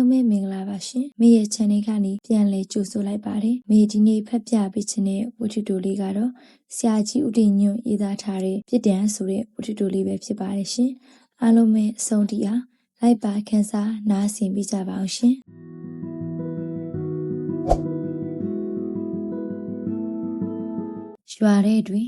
လုံးပဲမင်္ဂလာပါရှင်။မေရဲ့ channel ကနေပြန်လည်ကြိုဆိုလိုက်ပါတယ်။မေဒီနေ့ဖတ်ပြပေးခြင်းတဲ့ဝတ္ထုတိုလေးကတော့ဆရာကြီးဦးတင်ညွန့်ရေးသားထားတဲ့ပြစ်ဒဏ်ဆိုတဲ့ဝတ္ထုတိုလေးပဲဖြစ်ပါတယ်ရှင်။အားလုံးပဲအဆုံးထိအောင်လိုက်ပါခန်းစားနားဆင်ပေးကြပါအောင်ရှင်။ရွာထဲတွင်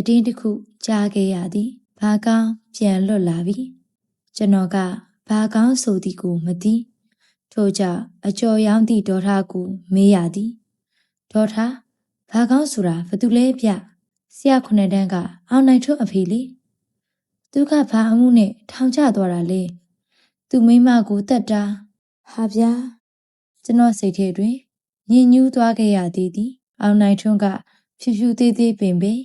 တည်င်းတစ်ခုကြားခဲ့ရသည်။ဘာကောင်းပြန်လွတ်လာပြီ။ကျွန်တော်ကဘာကောင်းဆိုသည်ကိုမသိထို့ကြောင့်အကျော်ရောင်းသည့်ဒေါ်ထားကိုမေးရသည်ဒေါ်ထားဘာကောင်းဆိုတာဘသူလဲဗျဆရာခုနှစ်တန်းကအောင်နိုင်ထွန်းအဖေလေသူကဘာအမှုနဲ့ထောင်ချသွားတာလဲသူမိမကိုတတ်တာဟာဗျာကျွန်တော်စိတ်ထဲတွင်ညင်ညူးသွားခဲ့ရသေးသည်အောင်နိုင်ထွန်းကဖြူဖြူသေးသေးပင်ပင်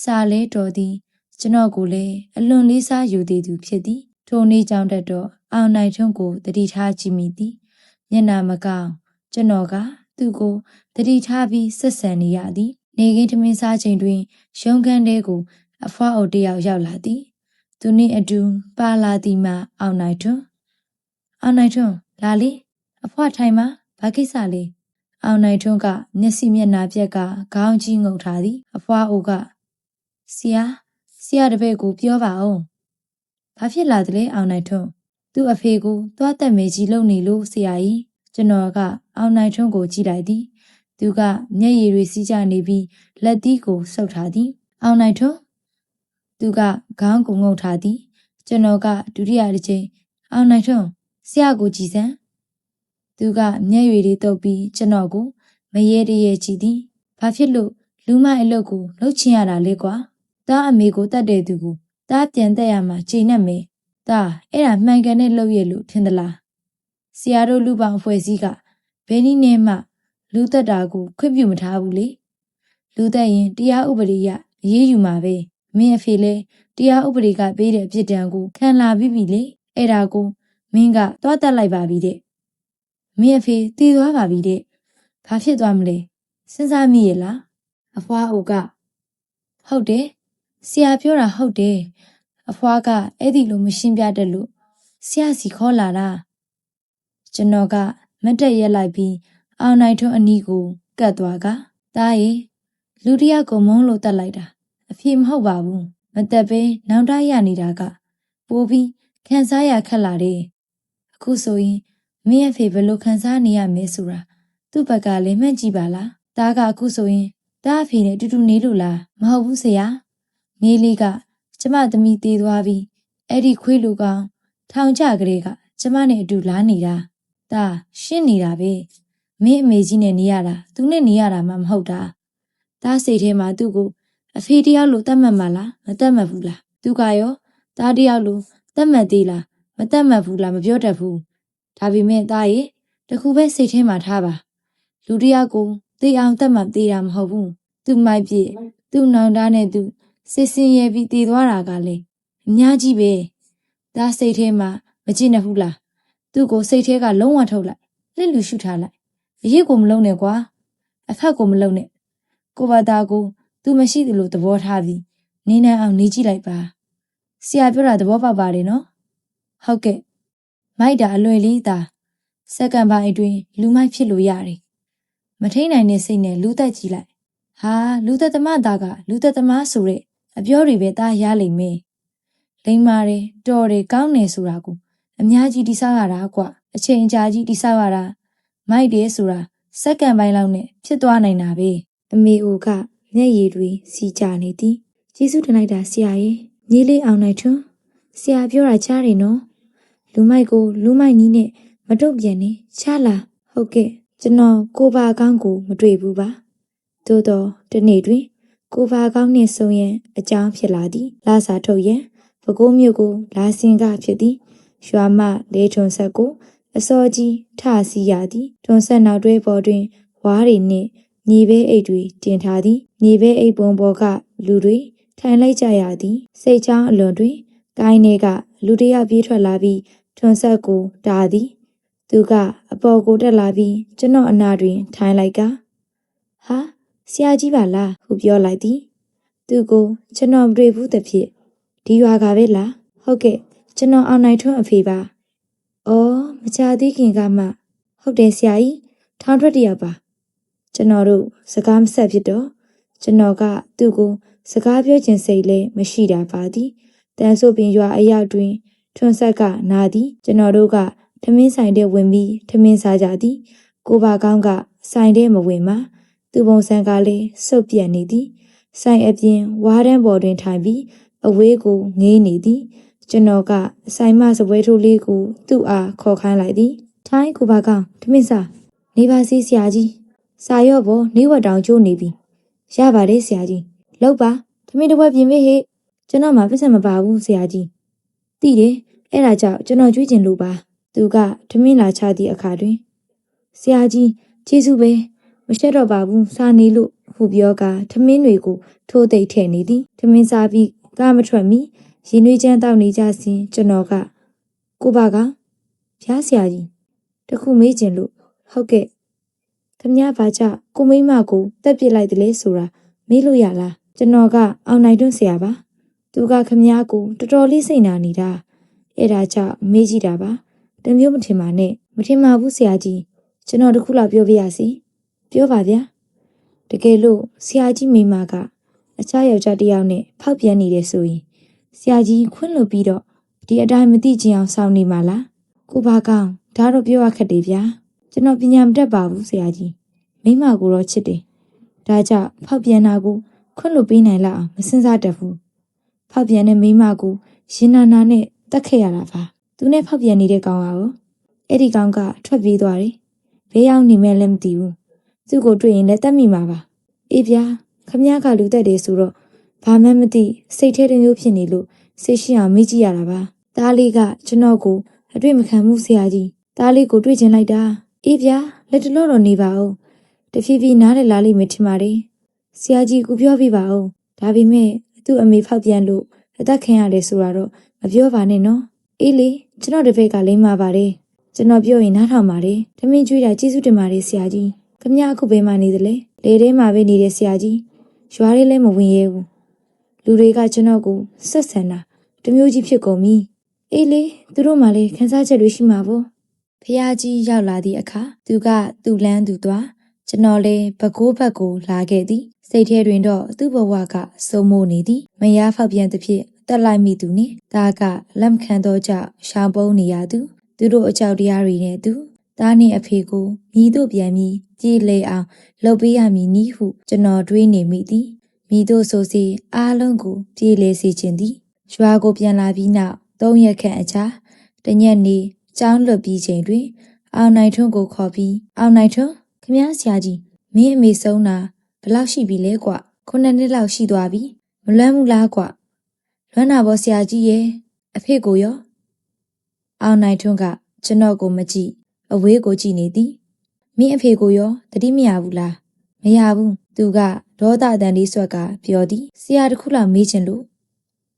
စာလဲတော်သည်ကျွန်တော်ကိုလည်းအလွန်လေးစားယူသေးသူဖြစ်သည်ထိုနေ့ကြောင့်တတ်တော့အောင်နိုင်ထွန်းကိုတတိထားကြည့်မိသည်မျက်နှာမကောင်းကျွန်တော်ကသူ့ကိုတတိထားပြီးဆက်ဆံနေရသည်နေကင်းထမင်းစားချိန်တွင်ရုံးခန်းထဲကိုအဖွားအိုတယောက်ရောက်လာသည်သူနှင့်အတူပါလာသည်မှအောင်နိုင်ထွန်းလာလေအဖွားထိုင်မှာဘာကိစ္စလဲအောင်နိုင်ထွန်းကမျက်စိမျက်နှာပြက်ကခေါင်းကြီးငုံထားသည်အဖွားအိုကဆရာတပည့်ကိုပြောပါအောင်ဘာဖြစ်လာသလဲအောင်နိုင်ထွန်းသူ့အဖေကိုသွားတက်မေကြီးလုံနေလို့ဆရာကြီးကျွန်တော်ကအောင်နိုင်ထွန်းကိုကြည့်လိုက်သည်သူကမျက်ရည်တွေစီးကျနေပြီးလက်သီးကိုဆုပ်ထားသည်အောင်နိုင်ထွန်းသူကခေါင်းကိုငုံထားသည်ကျွန်တော်ကဒုတိယတစ်ချိန်အောင်နိုင်ထွန်းဆရာကိုကြည်စမ်းသူကမျက်ရည်တွေတုပ်ပြီးကျွန်တော်ကိုမရဲတရဲကြည့်သည်ဘာဖြစ်လို့လူမအလုပ်ကိုလှုပ်ချင်ရတာလဲကွာတားအမေကိုတတ်တဲ့သူကိုတားပြန်တက်ရမှာချိန်နဲ့မေဒါအဲ့ဒါမှန်ကန်တဲ့လုပ်ရလို့ထင်သလားဆရာတို့လူပေါင်းအဖွဲ့အစည်းကဘယ်နည်းနဲ့မှလူသက်တာကိုခွင့်ပြုမထားဘူးလေလူသက်ရင်တရားဥပဒေအရေးယူမှာပဲမင်းအဖေလဲတရားဥပဒေကပေးတဲ့အပြစ်ဒဏ်ကိုခံလာပြီးလေအဲ့ဒါကိုမင်းကသွားတက်လိုက်ပါပြီတဲ့မင်းအဖေတည်သွားပါပြီတဲ့ဘာဖြစ်သွားမလဲစဉ်းစားမိရဲ့လားအဖွားအိုကဟုတ်တယ်ဆရာပြောတာဟုတ်တယ်အဖွားကအဲ့ဒီလိုမရှင်းပြတတ်လို့ဆရာစီခေါ်လာတာကျွန်တော်ကမတ်တက်ရက်လိုက်ပြီးအောင်နိုင်ထွန်းအနီးကိုကတ်သွားကတားရီလူတယောက်ကိုမုန်းလို့တတ်လိုက်တာအဖေမဟုတ်ပါဘူးမတက်ပဲနောင်တရနေတာကပိုးပြီးခံစားရခက်လာတယ်အခုဆိုရင်မင်းအဖေဘယ်လိုခံစားနေရမလဲဆိုတာသူ့ဘက်ကလည်းမှတ်ကြည့်ပါလားတားကအခုဆိုရင်တားအဖေနဲ့အတူတူနေလို့လားမဟုတ်ဘူးဆရာမေးလေးကကျမသမီးတည်သွားပြီးအဲ့ဒီခွေးလူကောင်ထောင်ကြကလေးကကျမနဲ့အတူလာနေတာဒါရှင်းနေတာပဲမင်းအမေကြီးနဲ့နေရတာသူနဲ့နေရတာမှမဟုတ်တာဒါစိတ်ထဲမှာသူ့ကိုအဖေတယောက်လိုတတ်မှတ်မှလားမတတ်မှတ်ဘူးလားသူကရောဒါတယောက်လိုတတ်မှတ်သေးလားမတတ်မှတ်ဘူးလားမပြောတတ်ဘူးဒါပေမဲ့ဒါရဲ့တခုပဲစိတ်ထဲမှာထားပါလူတယောက်ကိုသိအောင်တတ်မှတ်သေးတာမဟုတ်ဘူးသူ့မိုက်ပြည့်သူ့နောင်တနဲ့သူစစ်စင်ရဲပြီးတည်သွားတာကလည်းအများကြီးပဲဒါစိတ်ထဲမှာမကြည့်နဲ့ဘူးလားသူ့ကိုစိတ်ထဲကလုံးဝထုတ်လိုက်လက်လူရှုထားလိုက်အရေးကိုမလုံးနဲ့ကွာအဖက်ကိုမလုံးနဲ့ကိုဘာသားကိုသူမရှိသလိုသဘောထားပြီးနေနိုင်အောင်နေကြည့်လိုက်ပါဆရာပြောတာသဘောပေါက်ပါတယ်နော်ဟုတ်ကဲ့မိုက်တာအလွယ်လေးသာစက္ကန့်ပိုင်းအတွင်းလူမိုက်ဖြစ်လို့ရတယ်မထိန်နိုင်တဲ့စိတ်နဲ့လူသက်ကြည့်လိုက်ဟာလူသက်သမားသားကလူသက်သမားဆိုတဲ့အပြောတွေပဲသားရလိမ့်မယ်လိမ္မာတယ်တော်တယ်ကောင်းတယ်ဆိုတာကိုအများကြီးတိဆောက်ရတာကွအချိန်ကြာကြီးတိဆောက်ရတာမိုက်တယ်ဆိုတာစက္ကန့်ပိုင်းလောက်နဲ့ဖြစ်သွားနိုင်တာပဲအမေအိုကမျက်ရည်တွေစီကျနေသည်ကျေးဇူးတင်လိုက်တာဆရာရဲ့ညီလေးအောင်နိုင်ထွန်းဆရာပြောတာကြားတယ်နော်လူမိုက်ကိုလူမိုက်နီးနဲ့မတုတ်ပြန်နဲ့ချလာဟုတ်ကဲ့ကျွန်တော်ကိုဘာကောင်းကိုမတွေ့ဘူးပါသို့တော့ဒီနေ့တွင်ကိုဘာကောင်းနှင့်ဆုံရန်အကြောင်းဖြစ်လာသည်လာစာထုတ်ရန်ပဲခူးမြို့ကိုလာစင်ကဖြစ်သည်ရွာမလေထွန်ဆက်ကိုအစောကြီးထစီရသည်ထွန်ဆက်နောက်တွဲပေါ်တွင်ဝါးတွေနှင့်ညီဘဲအိတ်တွေတင်ထားသည်ညီဘဲအိတ်ပုံပေါ်ကလူတွေထိုင်လိုက်ကြရသည်စိတ်ချောင်းအလွန်တွင်ကိုင်းထဲကလူတယောက်ပြေးထွက်လာပြီးထွန်ဆက်ကိုတားသည်သူကအပေါ်ကိုတက်လာပြီးကျွန်တော်အနာတွင်ထိုင်လိုက်ကဟာဆရာကြီးပါလားဟုပြောလိုက်သည်သူကိုကျွန်တော်မတွေ့ဘူးတဖြစ်ဒီရွာကပဲလားဟုတ်ကဲ့ကျွန်တော်အောင်နိုင်ထွန်းအဖေပါ အော်မချသေးခင်ကမှဟုတ်တယ်ဆရာကြီးထောင်ထွက်တယောက်ပါကျွန်တော်တို့စကားမဆက်ဖြစ်တော့ကျွန်တော်ကသူ့ကိုစကားပြောခြင်းစိတ်လည်းမရှိတာပါသည်တန်ဆိုပင်ရွာအရောက်တွင်ထွန်းဆက်ကနာသည်ကျွန်တော်တို့ကထမင်းဆိုင်ထဲဝင်ပြီးထမင်းစားကြသည်ကိုပါကောင်းကဆိုင်ထဲမဝင်မှသူပုံစံကလည်းစုပ်ပြတ်နေသည်ဆိုင်အပြင်ဝါးတန်းပေါ်တွင်ထိုင်ပြီးအဝေးကိုငေးနေသည်ကျွန်တော်ကဆိုင်မစပွဲထိုးလေးကိုသူ့အားခေါ်ခိုင်းလိုက်သည်ထိုင်းကိုပါကောင်းထမင်းစားနေပါစီဆရာကြီးစာရော့ပေါ်နေဝက်တောင်ကျိုးနေပြီရပါတယ်ဆရာကြီးလောက်ပါထမင်းတစ်ဝက်ပြင်ပေးဟဲ့ကျွန်တော်မှပြဿနာမပါဘူးဆရာကြီးသိတယ်အဲ့ဒါကြောင့်ကျွန်တော်ကြွေးကျင်လို့ပါသူကထမင်းလာချသည့်အခါတွင်ဆရာကြီးကျေးဇူးပဲမရှက်တော့ပါဘူးစားနေလို့ဟုပြောကထမင်းတွေကိုထိုးသိပ်ထည့်နေသည်ထမင်းစားပြီးကမထွက်မီရင်နှွေးချမ်းတောက်နေကြစဉ်ကျွန်တော်ကကိုပါကဖျားဆရာကြီးတခုမေးကျင်လို့ဟုတ်ကဲ့ခမည်းဘာကြောင့်ကိုမိမကိုတက်ပစ်လိုက်တယ်လေဆိုတာမေးလို့ရလားကျွန်တော်ကအောင်နိုင်တွန်းဆရာပါသူကခမည်းကိုတော်တော်လေးစိတ်နာနေတာအဲ့ဒါကြောင့်မေးကြည့်တာပါတမျိုးမထင်ပါနဲ့မထင်ပါဘူးဆရာကြီးကျွန်တော်တခုလောက်ပြောပြရစီပြောပါဗျာတကယ်လို့ဆရာကြီးမိမကအခြားယောက်ျားတစ်ယောက်နဲ့ဖောက်ပြန်နေတယ်ဆိုရင်ဆရာကြီးခွင့်လွှတ်ပြီးတော့ဒီအတိုင်းမသိချင်အောင်စောင့်နေမှာလားကိုပါကောင်းဒါတော့ပြောရခက်တယ်ဗျာကျွန်တော်ပညာမတတ်ပါဘူးဆရာကြီးမိမကိုတော့ချစ်တယ်ဒါကြောင့်ဖောက်ပြန်တာကိုခွင့်လွှတ်ပေးနိုင်လောက်အောင်မစင်စားတတ်ဘူးဖောက်ပြန်တဲ့မိမကိုရင်နာနာနဲ့တတ်ခဲ့ရတာပါသူနဲ့ဖောက်ပြန်နေတဲ့ကောင်ကရောအဲ့ဒီကောင်ကထွက်ပြေးသွားတယ်ဘယ်ရောက်နေမဲလည်းမသိဘူးသူ့ကိုတွေ့ရင်လည်းတတ်မိမှာပါအေးဗျာခမည်းကလူတက်တယ်ဆိုတော့ဘာမှမသိစိတ်ထဲတစ်မျိုးဖြစ်နေလို့စိတ်ရှိအောင်မေးကြည့်ရတာပါသားလေးကကျွန်တော်ကိုအတွေ့မခံမှုဆရာကြီးသားလေးကိုတွေ့ချင်လိုက်တာအေးဗျာလက်တလောတော့နေပါဦးတဖြည်းဖြည်းနားလည်လာလိမ့်မယ်ထင်ပါတယ်ဆရာကြီးကိုပြောပြပါဦးဒါပေမဲ့သူ့အမေဖောက်ပြန်လို့အသက်ခံရတယ်ဆိုတာတော့မပြောပါနဲ့နော်အေးလေကျွန်တော်တစ်ဖက်ကလိမ့်ပါပါတယ်ကျွန်တော်ပြောရင်နားထောင်ပါတယ်ထမင်းကျွေးတာကျေးဇူးတင်ပါတယ်ဆရာကြီးခမည်းအခုဘယ်မှာနေသလဲလေထဲမှာပဲနေတဲ့ဆရာကြီးရွာလေးလည်းမဝင်ရဲဘူးလူတွေကကျွန်တော်ကိုဆက်ဆံတာတမျိုးကြီးဖြစ်ကုန်ပြီအေးလေသူတို့မှလည်းခန်းစားချက်တွေရှိမှာပေါ့ဖះကြီးရောက်လာသည့်အခါသူကသူ့လန်းသူသွားကျွန်တော်လည်းဘကိုးဘက်ကိုလာခဲ့သည်စိတ်ထဲတွင်တော့သူ့ဘဝကစိုးမိုးနေသည်မယားဖောက်ပြန်သဖြင့်တက်လိုက်မိသူနှင့်ဒါကလက်မခံသောကြောင့်ရှောင်ပုန်းနေရသူသူတို့အကြောက်တရားတွေနဲ့သူသားနှင့်အဖေကိုမြည်တို့ပြန်ပြီးကြည်လေအောင်လှုပ်ပေးရမည်နည်းဟုကျွန်တော်တွေးနေမိသည်မြည်တို့ဆိုစီအားလုံးကိုပြေးလေစေခြင်းသည်ရွာကိုပြန်လာပြီးနောက်3 ရက်ခန့်အကြာတညက်နေ့ကျောင်းလွတ်ပြီးချိန်တွင်အောင်နိုင်ထွန်းကိုခေါ်ပြီးအောင်နိုင်ထွန်းခမည်းဆရာကြီးမင်းအမေဆုံးတာဘယ်လောက်ရှိပြီလဲကွ9 နှစ်လောက်ရှိသွားပြီမလွမ်းဘူးလားကွလွမ်းတာပေါ့ဆရာကြီးရဲ့အဖေကိုရောအောင်နိုင်ထွန်းကကျွန်တော်ကိုမကြည့်အဝေးကိုကြည့်နေသည်မင်းအဖေကိုရောတတိမရဘူးလားမရဘူးသူကဒေါသအတန်လေးဆွက်ကပြောသည်ဆရာတခုလောက်မေးချင်လို့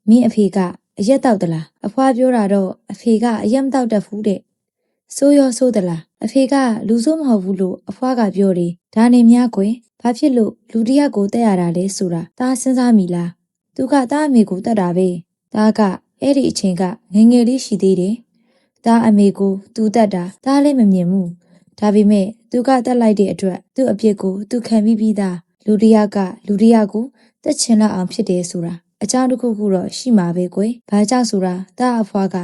မင်းအဖေကအရက်တောက်သလားအဖွားပြောတာတော့အဖေကအရက်မတောက်တတ်ဘူးတဲ့ဆိုးရောဆိုးသလားအဖေကလူဆိုးမဟုတ်ဘူးလို့အဖွားကပြောတယ်ဒါနေများကွယ်ဘာဖြစ်လို့လူတယောက်ကိုတက်ရတာလဲဆိုတာဒါစဉ်းစားမိလားသူကတားအမေကိုတက်တာပဲဒါကအဲ့ဒီအချိန်ကငယ်ငယ်လေးရှိသေးတယ်ဒါအမေကိုသူတက်တာဒါလည်းမမြင်ဘူးဒါပေမဲ့သူကတက်လိုက်တဲ့အတွက်သူ့အပြစ်ကိုသူခံပြီးသားလူတယောက်ကလူတယောက်ကိုတက်ချင်လောက်အောင်ဖြစ်တယ်ဆိုတာအကြောင်းတစ်ခုခုတော့ရှိမှာပဲကွယ်ဘာကြောင့်ဆိုတာဒါအဖွားက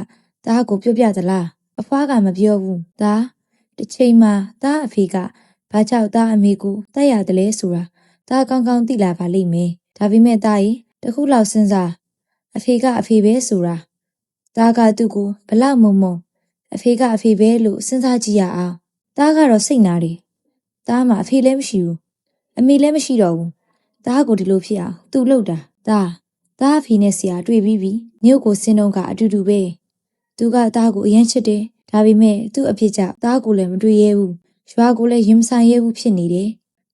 ဒါကိုပြောပြသလားအဖွားကမပြောဘူးဒါတစ်ချိန်မှာဒါအဖေကဘာကြောင့်ဒါအမေကိုတက်ရတယ်လဲဆိုတာဒါကောင်းကောင်းသိလာပါလိမ့်မယ်ဒါပေမဲ့ဒါရင်တခုလောက်စဉ်းစားအဖေကအဖေပဲဆိုတာဒါကသူ့ကိုဘလောက်မုံအဖေကအဖေပဲလို့စဉ်းစားကြည့်ရအောင်ဒါကတော့စိတ်နာတယ်ဒါမှအဖေလည်းမရှိဘူးအမေလည်းမရှိတော့ဘူးဒါကိုဒီလိုဖြစ်အောင်သူ့လုပ်တာဒါအဖေနဲ့ဆရာတွေ့ပြီးပြီမြို့ကိုစင်းတော့ကအတူတူပဲသူကဒါကိုအရင်ချစ်တယ်ဒါပေမဲ့သူ့အဖြစ်ကြောင့်ဒါကိုလည်းမတွေ့ရဘူးရွာကိုလည်းရင်မဆိုင်ရဘူးဖြစ်နေတယ်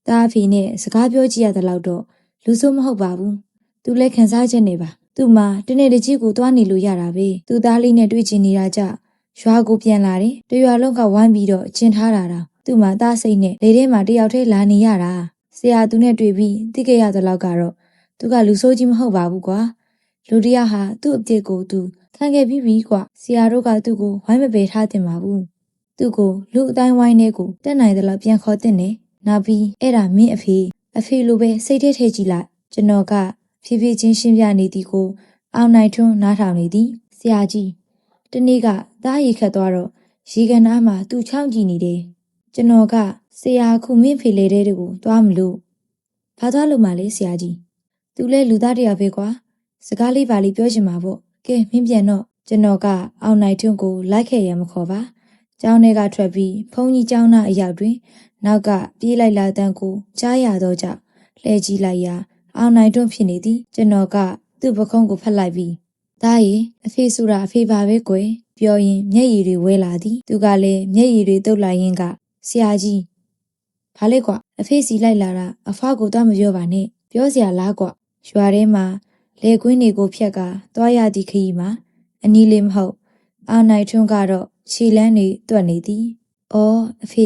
ဒါအဖေနဲ့စကားပြောကြည့်ရတဲ့လောက်တော့လူဆိုးမဟုတ်ပါဘူးသူလည်းခံစားချက်နေပါသူ့မှာတနေ့တကြီးကိုသွားနေလို့ရတာပဲသူသားလေးနဲ့တွေ့ချင်နေတာကြောင့်ရွာကိုပြန်လာတယ်တရွာလုံးကဝိုင်းပြီးတော့ကျင်ထားတာတော့သူ့မှာသားစိတ်နဲ့လေထဲမှာတယောက်တည်းလာနေရတာဆရာသူနဲ့တွေ့ပြီးသိခဲ့ရတဲ့လောက်ကတော့သူကလူဆိုးကြီးမဟုတ်ပါဘူးကွာ လူတယောက်ဟာသူ့အပြစ်ကိုသူခံခဲ့ပြီးပြီကွာဆရာတို့ကသူ့ကိုဝိုင်းမပယ်ထားတင်ပါဘူးသူ့ကိုလူအတိုင်းဝိုင်းထဲကိုတက်နိုင်တယ်လို့ပြန်ခေါ်တင်တယ်နောက်ပြီးအဲ့ဒါမင်းအဖေလိုပဲစိတ်ထဲထည့်ကြည့်လိုက်ကျွန်တော်ကဖြည်းဖြည်းချင်းရှင်းပြနေသည်ကိုအောင်နိုင်ထွန်းနားထောင်နေသည်ဆရာကြီးတနေ့ကသားရီခတ်သွားတော့ရေကန်နားမှာသူ့ချောင်းကြည့်နေတယ်ကျွန်တော်ကဆရာခုမင်းဖေလေတဲ့တွေကိုသွားမလို့ဘာသွားလို့မှလဲဆရာကြီးသူလဲလူသားတယောက်ပဲကွာစကားလေးပါလေးပြောချင်မှာပေါ့ကဲမင်းပြန်တော့ကျွန်တော်ကအောင်နိုင်ထွန်းကိုလိုက်ခဲ့ရမခေါ်ပါကျောင်းထဲကထွက်ပြီးဖုန်းကြီးကျောင်းသားအရောက်တွင်နောက်ကပြေးလိုက်လာတန်းကိုကြားရတော့ကြောင့်လှည့်ကြည့်လိုက်ရာအောင်နိုင်ထွန်းဖြစ်နေသည်ကျွန်တော်ကသူ့ပခုံးကိုဖက်လိုက်ပြီးဒါရီအဖေဆိုတာအဖေပါပဲကွယ်ပြောရင်မျက်ရည်တွေဝဲလာသည်သူကလည်းမျက်ရည်တွေတုပ်လိုက်ရင်းကဆရာကြီးဘာလဲကွာအဖေစီလိုက်လာတာအဖွားကိုတော့မပြောပါနဲ့ပြောစရာလားကွာရွာထဲမှာလေကွင်းတွေကိုဖြတ်ကာသွားရသည့်ခရီးမှာအနီးလေးမဟုတ်အောင်နိုင်ထွန်းကတော့ခြေလန်းတွေတွက်နေသည်အော်အဖေ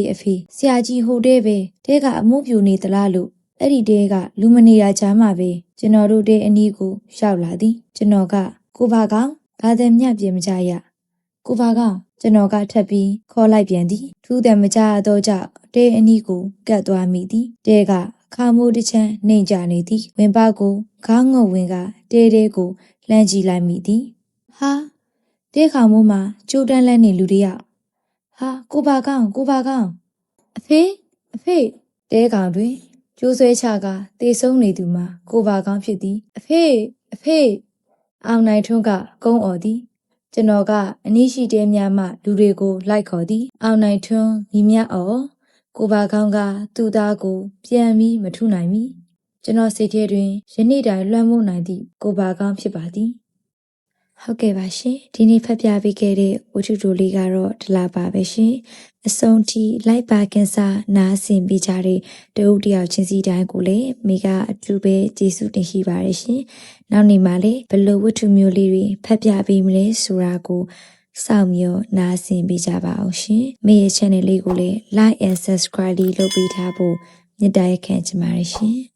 ဆရာကြီးဟိုတဲပဲတဲကအမှုပြူနေသလားလို့အဲ့ဒီတဲကလူမနေရချမ်းမှာပဲကျွန်တော်တို့တဲအနီးကိုရောက်လာသည်ကျွန်တော်ကကိုဘာကောင်ဘာသည်မြတ်ပြင်မကြရကိုဘာကောင်ကျွန်တော်ကထပ်ပြီးခေါ်လိုက်ပြန်သည်ထူးတယ်မကြတော့ကြောင့်တဲအနီးကိုကတ်သွားမိသည်တဲကခါမိုးတစ်ချမ်းနှိမ်ကြနေသည်ဝင်ပေါက်ကိုခေါင်းငုံဝင်ကတဲကိုလှမ်းကြည့်လိုက်မိသည်ဟာတဲခေါမိုးမှာကြိုးတန်းလန်းနေလူတယောက်ဟာကိုဘာကောင်အဖေတဲကောင်တွင်ကျိုးဆွဲချကတေဆုံးနေသူမှာကိုဘာကောင်ဖြစ်သည်အဖေအောင်နိုင်ထွန်းကကုန်းအော်သည်ကျွန်တော်ကအနည်းရှိတဲများမှလူတွေကိုလိုက်ခေါ်သည်အောင်နိုင်ထွန်းမိမြအော်ကိုဘာကောင်ကသူ့သားကိုပြန်ပြီးမထုနိုင်မီကျွန်တော်စိတ်ထဲတွင်ယနေ့တိုင်လွှမ်းမိုးနိုင်သည့်ကိုဘာကောင်ဖြစ်ပါသည်ဟုတ်ကဲ့ပါရှင်ဒီနေ့ဖတ်ပြပေးခဲ့တဲ့ဝတ္ထုတိုလေးကတော့ဒီလောက်ပါပဲရှင်အဆုံးထိလိုက်ပါကင်စာနားဆင်ပေးကြတဲ့တအုပ်တယောက်ချင်းစီတိုင်းကိုလည်းမိကအထူးပဲကျေးဇူးတင်ရှိပါတယ်ရှင်နောက်နေ့မှလည်းဘယ်လိုဝတ္ထုမျိုးလေးတွေဖတ်ပြပေးမလဲဆိုတာကိုစောင့်မျှော်နားဆင်ပေးကြပါအောင်ရှင်မိရဲ့ channel လေးကိုလည်း like and subscribe လုပ်ပေးထားဖို့မြတ်တရခံချင်ပါတယ်ရှင်